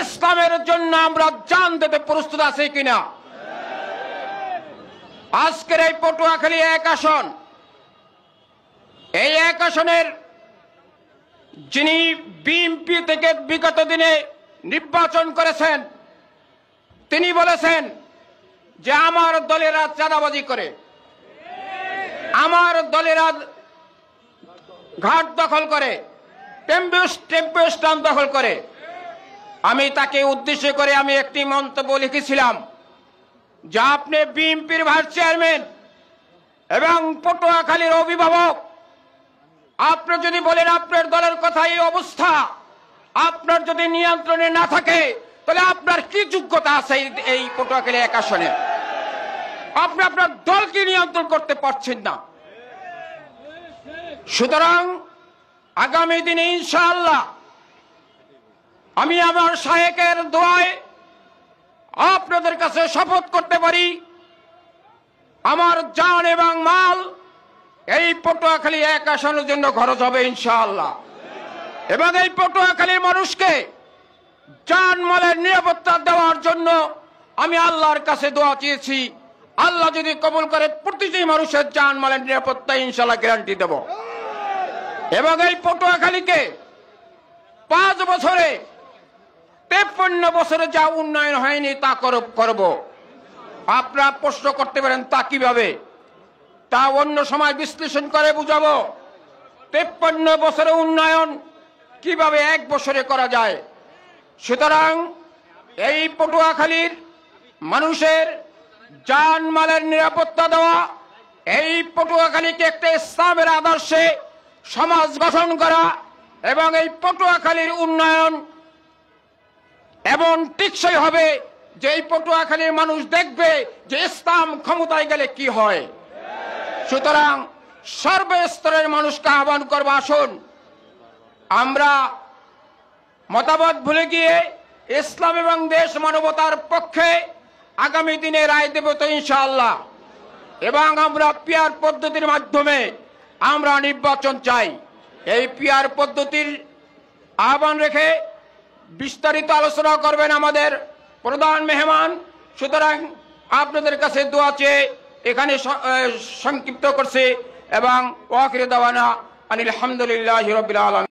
ইসলামের জন্য আমরা জান দিতে প্রস্তুত আছি কিনা। আজকের এই পটুয়াখালী 1 আসন, এই 1 আসনের যিনি বিএনপি থেকে বিগত দিনে নির্বাচন করেছেন, তিনি বলেছেন যে আমার দলেরা চাঁদাবাজি করে, আমার দলেরা ঘাট দখল করে, টেম্পো স্ট্যান্ড দখল করে। আমি তাকে উদ্দেশ্য করে আমি একটি মন্তব্য লিখেছিলাম যে আপনি বিএনপির ভাইস চেয়ারম্যান এবং পটুয়াখালীর অভিভাবক, আপনি যদি বলেন আপনার দলের কথা এই অবস্থা, আপনার যদি নিয়ন্ত্রণে না থাকে, তাহলে আপনার কি যোগ্যতা আছে এই পটুয়াখালী 1 আসনে? আপনি আপনার দলকে নিয়ন্ত্রণ করতে পারছেন না। সুতরাং আগামী দিনে ইনশাআল্লাহ আমি আমার শায়েকের দোয়ায় আপনাদের কাছে শপথ করতে পারি, আমার জান এবং মাল এই পটুয়াখালী 1 আসনের জন্য খরচ হবে ইনশাআল্লাহ। এবং এই পটুয়াখালীর মানুষকে জান মালের নিরাপত্তা দেওয়ার জন্য আমি আল্লাহর কাছে দোয়া চেয়েছি। আল্লাহ যদি কবুল করে প্রতিটি মানুষের জান মালের নিরাপত্তা ইনশাআল্লাহ গ্যারান্টি দেব। এবং এই পটুয়াখালীকে 5 বছরে 53 বছরে যা উন্নয়ন হয়নি তা করব। আপনারা প্রশ্ন করতে পারেন তা কিভাবে, তা অন্য সময় বিশ্লেষণ করে বুঝাবো। 53 বছরে উন্নয়ন কিভাবে 1 বছরে করা যায়। সুতরাং এই পটুয়াখালীর মানুষের জান মালের নিরাপত্তা দেওয়া, এই পটুয়াখালীকে একটা ইসলামের আদর্শে সমাজ গঠন করা এবং এই পটুয়াখালীর উন্নয়ন এমন টেকসই হবে যে এই পটুয়াখালীর মানুষ দেখবে যে ইসলাম ক্ষমতায় গেলে কি হয়। সুতরাং সর্বস্তরের মানুষকে আহ্বান করব, আসুন আমরা মতামত ভুলে গিয়ে ইসলাম এবং দেশ মানবতার পক্ষে আগামী দিনে রায় দেব তো ইনশাআল্লাহ। এবং আমরা পিয়ার পদ্ধতির মাধ্যমে আমরা নির্বাচন চাই। এই পিয়ার পদ্ধতির আহ্বান রেখে বিস্তারিত আলোচনা করবেন আমাদের প্রধান মেহমান। সুতরাং আপনাদের কাছে দোয়া চেয়ে এখানে সংক্ষিপ্ত করছে এবং ওয়াখির দাওয়ানা আনিল হামদুলিল্লাহি রাব্বিল আলামিন।